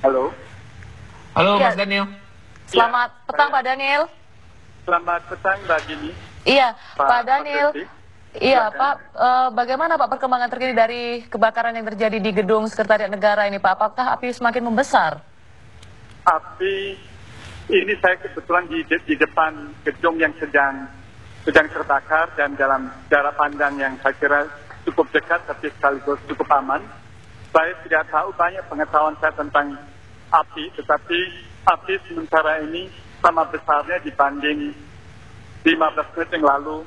Halo. Halo Iya. Mas Daniel. Selamat petang Pak Daniel. Selamat petang Mbak Gini. Iya, Pak Pak Daniel. Menteri. Iya, Silakan. Pak. Bagaimana Pak perkembangan terkini dari kebakaran yang terjadi di gedung Sekretariat Negara ini, Pak? Apakah api semakin membesar? Api ini saya kebetulan di depan gedung yang sedang terbakar dan dalam jarak pandang yang saya kira cukup dekat tapi sekaligus cukup aman. Saya tidak tahu banyak pengetahuan saya tentang api, tetapi api sementara ini sama besarnya dibanding 15 menit yang lalu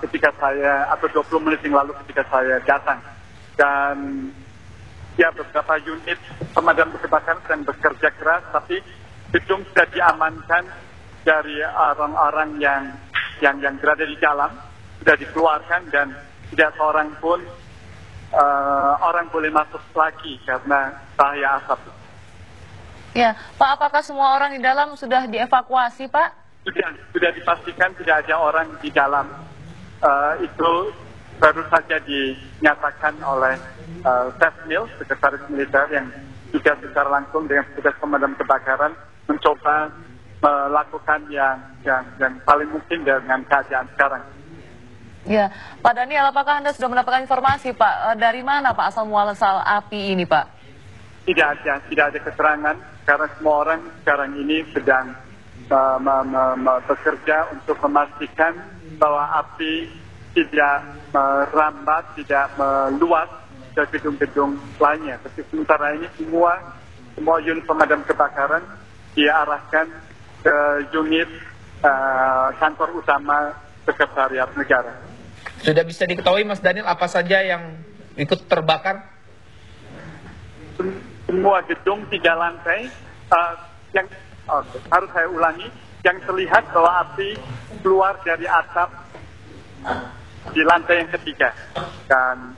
ketika saya, atau 20 menit yang lalu ketika saya datang. Dan ya beberapa unit pemadam kebakaran sedang bekerja keras, tapi gedung sudah diamankan dari orang-orang yang berada di dalam, sudah dikeluarkan dan tidak seorang pun orang boleh masuk lagi karena bahaya asap. Ya, Pak, apakah semua orang di dalam sudah dievakuasi, Pak? Sudah dipastikan tidak ada orang di dalam. Itu baru saja dinyatakan oleh Sesmil, Sekretaris Militer, yang juga secara langsung dengan petugas pemadam kebakaran mencoba melakukan yang paling mungkin dengan keadaan sekarang. Ya, Pak Daniel, apakah Anda sudah mendapatkan informasi, Pak? Dari mana, Pak, asal muasal api ini, Pak? Tidak ada keterangan karena semua orang sekarang ini sedang bekerja untuk memastikan bahwa api tidak merambat, tidak meluas ke gedung-gedung lainnya. Tapi sementara ini semua unit pemadam kebakaran diarahkan ke unit kantor utama Sekretariat Negara. Sudah bisa diketahui Mas Daniel apa saja yang ikut terbakar? Semua gedung 3 lantai harus saya ulangi, yang terlihat bahwa api keluar dari atap di lantai yang ketiga, dan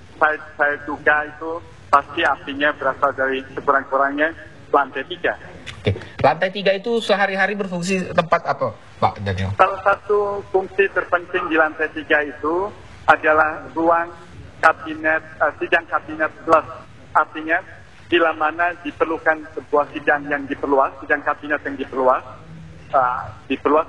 saya duga itu pasti apinya berasal dari sekurang-kurangnya lantai 3. Oke. Lantai 3 itu sehari-hari berfungsi tempat apa, Pak Daniel? Salah satu fungsi terpenting di lantai 3 itu adalah ruang kabinet, sidang kabinet plus. Artinya bila mana diperlukan sebuah sidang yang diperluas, sidang kabinet yang diperluas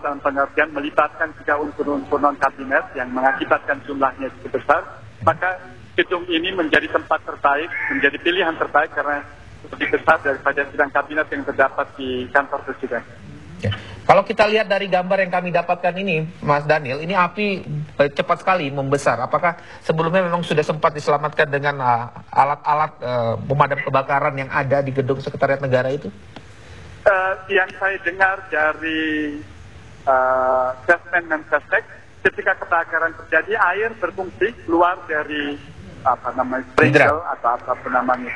dalam pengertian melibatkan juga unsur-unsur non-kabinet yang mengakibatkan jumlahnya cukup besar, maka gedung ini menjadi tempat terbaik, menjadi pilihan terbaik karena lebih besar daripada sidang kabinet yang terdapat di kantor presiden. Ya. Kalau kita lihat dari gambar yang kami dapatkan ini, Mas Daniel, ini api cepat sekali membesar. Apakah sebelumnya memang sudah sempat diselamatkan dengan alat-alat pemadam kebakaran yang ada di gedung Sekretariat Negara itu? Yang saya dengar dari Sesmen dan Sesnek, ketika kebakaran terjadi, air berfungsi keluar dari sprinkle atau apa namanya.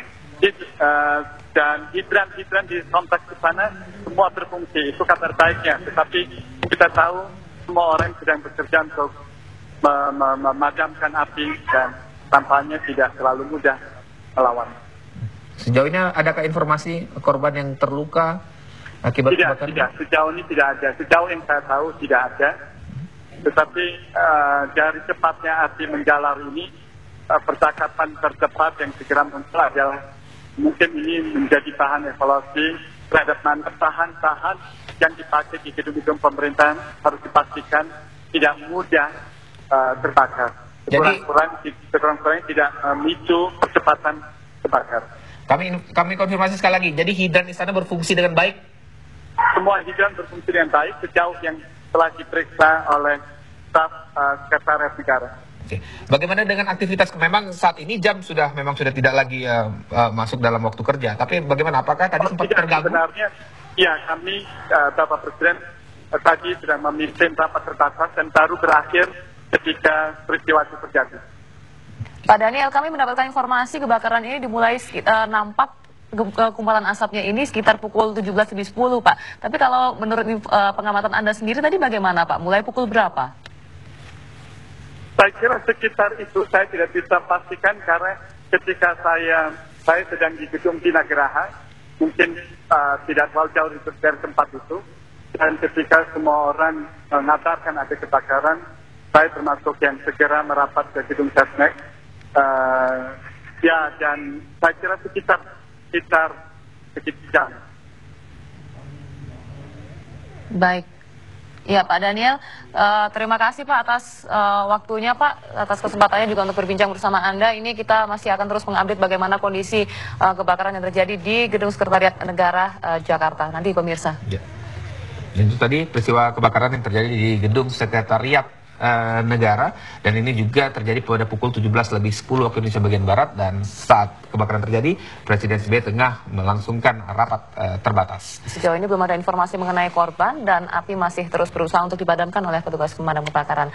Dan hidran di kompleks di sana semua berfungsi, itu kabar baiknya. Tetapi kita tahu semua orang sedang bekerja untuk memadamkan api dan tampaknya tidak terlalu mudah melawan. Sejauh ini adakah informasi korban yang terluka akibat kebakaran? Tidak. Sejauh ini tidak ada. Sejauh yang saya tahu tidak ada. Tetapi dari cepatnya api menjalar ini, percakapan tercepat yang segera muncul adalah mungkin ini menjadi bahan evaluasi terhadap mana tahan yang dipakai di gedung-gedung pemerintahan harus dipastikan tidak mudah terbakar. Sekurang-kurangnya tidak memicu percepatan kebakar. Kami konfirmasi sekali lagi. Jadi hidran istana berfungsi dengan baik? Semua hidran berfungsi dengan baik sejauh yang telah diperiksa oleh staf Sekretariat Negara. Oke. Bagaimana dengan aktivitas? Memang saat ini jam memang sudah tidak lagi masuk dalam waktu kerja. Tapi bagaimana? Apakah tadi sempat terganggu? Sebenarnya, ya kami Bapak Presiden tadi sudah memimpin rapat terbatas dan baru berakhir ketika peristiwa itu terjadi. Pak Daniel, kami mendapatkan informasi kebakaran ini dimulai nampak kumpalan asapnya ini sekitar pukul 17.10, Pak. Tapi kalau menurut pengamatan Anda sendiri tadi bagaimana, Pak? Mulai pukul berapa? Saya kira sekitar itu saya tidak bisa pastikan karena ketika saya sedang di gedung Bina Geraha, mungkin tidak terlalu jauh dari tempat itu. Dan ketika semua orang mengabarkan ada kebakaran, saya termasuk yang segera merapat ke gedung Sesnek. Dan saya kira sekitar sekitar jam. Baik. Ya Pak Daniel, terima kasih Pak atas waktunya Pak, atas kesempatannya juga untuk berbincang bersama Anda. Ini kita masih akan terus mengupdate bagaimana kondisi kebakaran yang terjadi di Gedung Sekretariat Negara Jakarta. Nanti pemirsa. Ya. Dan itu tadi peristiwa kebakaran yang terjadi di Gedung Sekretariat Negara, dan ini juga terjadi pada pukul 17:10 waktu Indonesia bagian Barat, dan saat kebakaran terjadi Presiden SBY tengah melangsungkan rapat terbatas. Sejauh ini belum ada informasi mengenai korban dan api masih terus berusaha untuk dipadamkan oleh petugas pemadam kebakaran.